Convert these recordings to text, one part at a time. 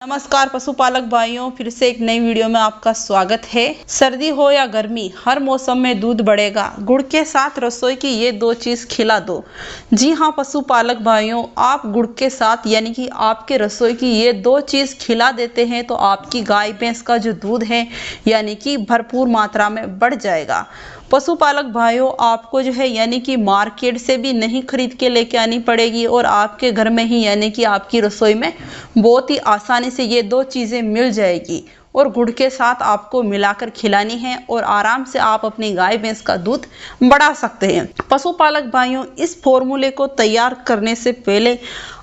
नमस्कार पशुपालक भाइयों, फिर से एक नई वीडियो में आपका स्वागत है। सर्दी हो या गर्मी, हर मौसम में दूध बढ़ेगा। गुड़ के साथ रसोई की ये दो चीज खिला दो। जी हाँ पशुपालक भाइयों, आप गुड़ के साथ यानी कि आपके रसोई की ये दो चीज खिला देते हैं तो आपकी गाय भैंस का जो दूध है यानी कि भरपूर मात्रा में बढ़ जाएगा। पशुपालक भाइयों, आपको जो है यानी कि मार्केट से भी नहीं खरीद के लेके आनी पड़ेगी और आपके घर में ही यानी कि आपकी रसोई में बहुत ही आसानी से ये दो चीजें मिल जाएगी और गुड़ के साथ आपको मिलाकर खिलानी है और आराम से आप अपनी गाय भैंस का दूध बढ़ा सकते हैं। पशुपालक भाइयों, इस फॉर्मूले को तैयार करने से पहले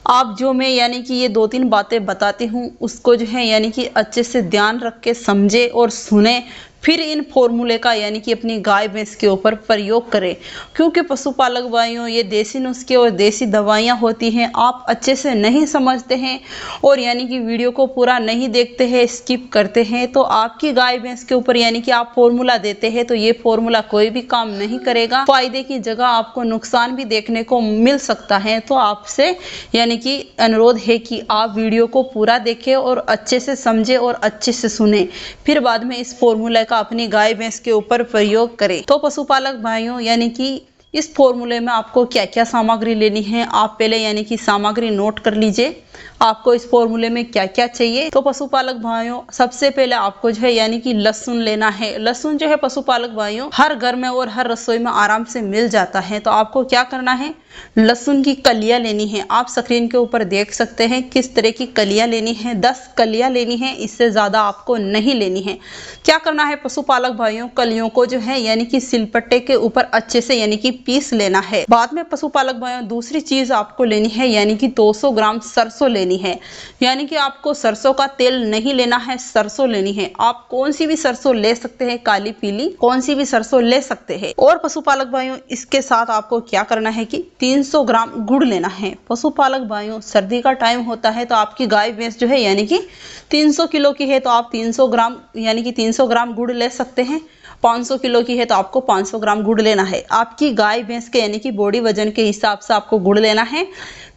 आप जो मैं यानी कि ये दो तीन बातें बताती हूँ उसको जो है यानी कि अच्छे से ध्यान रख के समझे और सुने, फिर इन फॉर्मूले का यानी कि अपनी गाय भैंस के ऊपर प्रयोग करें। क्योंकि पशुपालक भाइयों, ये देसी नुस्खे और देसी दवाइयाँ होती हैं, आप अच्छे से नहीं समझते हैं और यानी कि वीडियो को पूरा नहीं देखते हैं, स्किप करते हैं, तो आपकी गाय भैंस के ऊपर यानी कि आप फॉर्मूला देते हैं तो ये फॉर्मूला कोई भी काम नहीं करेगा। फायदे की जगह आपको नुकसान भी देखने को मिल सकता है। तो आपसे यानी कि अनुरोध है कि आप वीडियो को पूरा देखें और अच्छे से समझे और अच्छे से सुने, फिर बाद में इस फॉर्मूले का अपनी गाय भैंस के ऊपर प्रयोग करें। तो पशुपालक भाइयों, यानी कि इस फॉर्मूले में आपको क्या क्या सामग्री लेनी है, आप पहले यानी कि सामग्री नोट कर लीजिए। आपको इस फॉर्मूले में क्या क्या चाहिए। तो पशुपालक भाइयों, सबसे पहले आपको जो है यानी कि लहसुन लेना है। लहसुन जो है पशुपालक भाइयों हर घर में और हर रसोई में आराम से मिल जाता है। तो आपको क्या करना है, लहसुन की कलियां लेनी है। आप स्क्रीन के ऊपर देख सकते हैं किस तरह की कलियां लेनी है। 10 कलियां लेनी है, इससे ज्यादा आपको नहीं लेनी है। क्या करना है पशुपालक भाइयों, कलियों को जो है यानी कि सिलपट्टे के ऊपर अच्छे से यानी कि पीस लेना है। बाद में पशुपालक भाइयों दूसरी चीज आपको लेनी है यानी कि 200 ग्राम सरसों लेनी है। यानी कि आपको सरसों का तेल नहीं लेना है, सरसों लेनी है। आप कौन सी भी सरसों ले सकते हैं, काली पीली कौन सी भी सरसों ले सकते हैं। और पशुपालक भाइयों, इसके साथ आपको क्या करना है कि 300 ग्राम गुड़ लेना है। पशुपालक भाइयों, सर्दी का टाइम होता है तो आपकी गाय भैंस जो है यानी कि 300 किलो की है तो आप 300 ग्राम यानी कि 300 ग्राम गुड़ ले सकते हैं। 500 किलो की है तो आपको 500 ग्राम गुड़ लेना है। आपकी गाय भैंस के यानी कि बॉडी वजन के हिसाब से आपको गुड़ लेना है।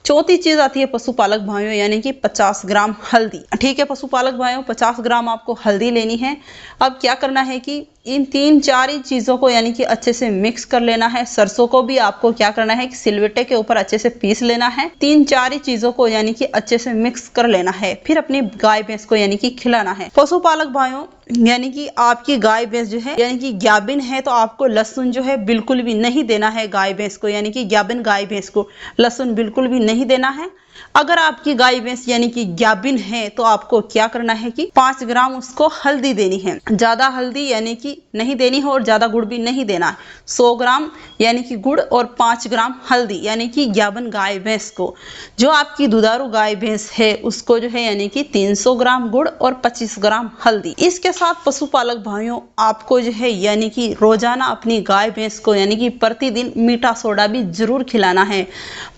चौथी चीज आती है पशुपालक भाइयों यानी कि 50 ग्राम हल्दी। ठीक है पशुपालक भाइयों, 50 ग्राम आपको हल्दी लेनी है। अब क्या करना है कि इन 3-4 ही चीजों को यानी कि अच्छे से मिक्स कर लेना है। सरसों को भी आपको क्या करना है कि सिलवट्टे के ऊपर अच्छे से पीस लेना है। 3-4 ही चीजों को यानी कि अच्छे से मिक्स कर लेना है, फिर अपनी गाय भैंस को यानी कि खिलाना है। पशुपालक भाइयों, यानी कि आपकी गाय भैंस जो है यानी कि गाभिन है तो आपको लहसुन जो है बिल्कुल भी नहीं देना है गाय भैंस को, यानी कि गाभिन गाय भैंस को लहसुन बिल्कुल भी नहीं देना है। अगर आपकी गाय भैंस यानी कि गाभिन है तो आपको क्या करना है कि 5 ग्राम उसको हल्दी देनी है। ज्यादा हल्दी यानी कि नहीं देनी है और ज्यादा गुड़ भी नहीं देना है। 100 ग्राम यानी कि गुड़ और 5 ग्राम हल्दी यानी कि गाभिन गाय भैंस को। जो आपकी दुधारू गाय भैंस है उसको जो है यानी कि 300 ग्राम गुड़ और 25 ग्राम हल्दी। इसके साथ पशुपालक भाइयों, आपको जो है यानी कि रोजाना अपनी गाय भैंस को यानी कि प्रतिदिन मीठा सोडा भी जरूर खिलाना है।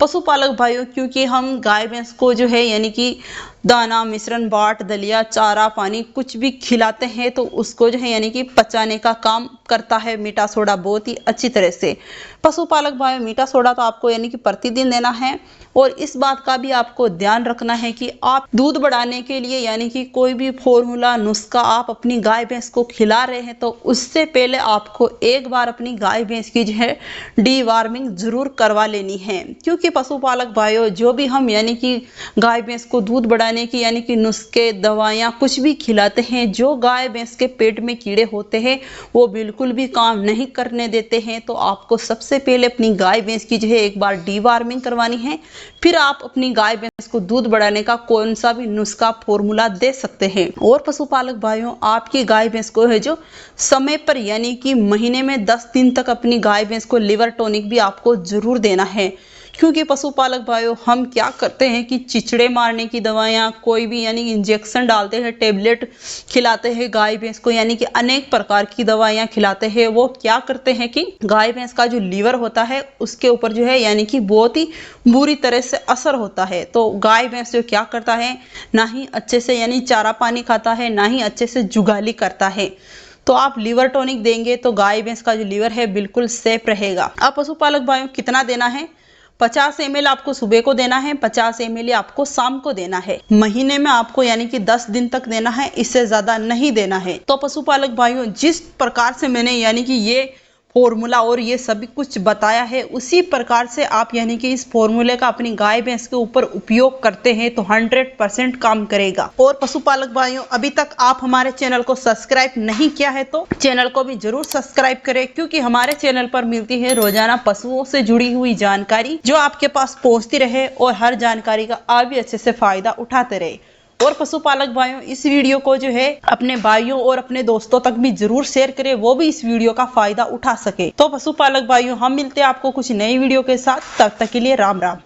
पशुपालक भाइयों, क्योंकि हम गाय भैंस को जो है यानी कि दाना मिश्रण बाट दलिया चारा पानी कुछ भी खिलाते हैं तो उसको जो है यानी कि पचाने का काम करता है मीठा सोडा बहुत ही अच्छी तरह से। पशुपालक भाई, मीठा सोडा तो आपको यानी कि प्रतिदिन देना है। और इस बात का भी आपको ध्यान रखना है कि आप दूध बढ़ाने के लिए यानी कि कोई भी फॉर्मूला नुस्खा आप अपनी गाय भैंस को खिला रहे हैं तो उससे पहले आपको एक बार अपनी गाय भैंस की जो है डीवार्मिंग जरूर करवा लेनी है। क्योंकि पशुपालक भाइयों, जो भी हम यानी कि गाय भैंस को दूध बढ़ाने की यानी कि नुस्खे दवाइयाँ कुछ भी खिलाते हैं, जो गाय भैंस के पेट में कीड़े होते हैं वो बिल्कुल भी काम नहीं करने देते हैं। तो आपको सबसे पहले अपनी गाय भैंस की जो है एक बार डीवार्मिंग करवानी है, फिर आप अपनी गाय भैंस को दूध बढ़ाने का कौन सा भी नुस्खा फॉर्मूला दे सकते हैं। और पशुपालक भाइयों, आपकी गाय भैंस को है जो समय पर यानी कि महीने में 10 दिन तक अपनी गाय भैंस को लिवर टॉनिक भी आपको जरूर देना है। क्योंकि पशुपालक भाइयों, हम क्या करते हैं कि चिचड़े मारने की दवाइयाँ कोई भी यानी कि इंजेक्शन डालते हैं, टेबलेट खिलाते हैं गाय भैंस को यानी कि अनेक प्रकार की दवाइयाँ खिलाते हैं। वो क्या करते हैं कि गाय भैंस का जो लीवर होता है उसके ऊपर जो है यानी कि बहुत ही बुरी तरह से असर होता है। तो गाय भैंस जो क्या करता है, ना ही अच्छे से यानी चारा पानी खाता है, ना ही अच्छे से जुगाली करता है। तो आप लीवर टॉनिक देंगे तो गाय भैंस का जो लीवर है बिल्कुल सेफ रहेगा। अब पशुपालक भाइयों, कितना देना है, 50 ml आपको सुबह को देना है, 50 ml आपको शाम को देना है। महीने में आपको यानी कि 10 दिन तक देना है, इससे ज्यादा नहीं देना है। तो पशुपालक भाइयों, जिस प्रकार से मैंने यानी कि ये फॉर्मूला और ये सभी कुछ बताया है, उसी प्रकार से आप यानी कि इस फॉर्मूले का अपनी गाय भैंस के ऊपर उपयोग करते हैं तो 100% काम करेगा। और पशुपालक भाइयों, अभी तक आप हमारे चैनल को सब्सक्राइब नहीं किया है तो चैनल को भी जरूर सब्सक्राइब करें, क्योंकि हमारे चैनल पर मिलती है रोजाना पशुओं से जुड़ी हुई जानकारी जो आपके पास पहुंचती रहे और हर जानकारी का आप भी अच्छे से फायदा उठाते रहे। और पशुपालक भाइयों, इस वीडियो को जो है अपने भाइयों और अपने दोस्तों तक भी जरूर शेयर करें, वो भी इस वीडियो का फायदा उठा सके। तो पशुपालक भाइयों, हम मिलते हैं आपको कुछ नई वीडियो के साथ, तब तक के लिए राम राम।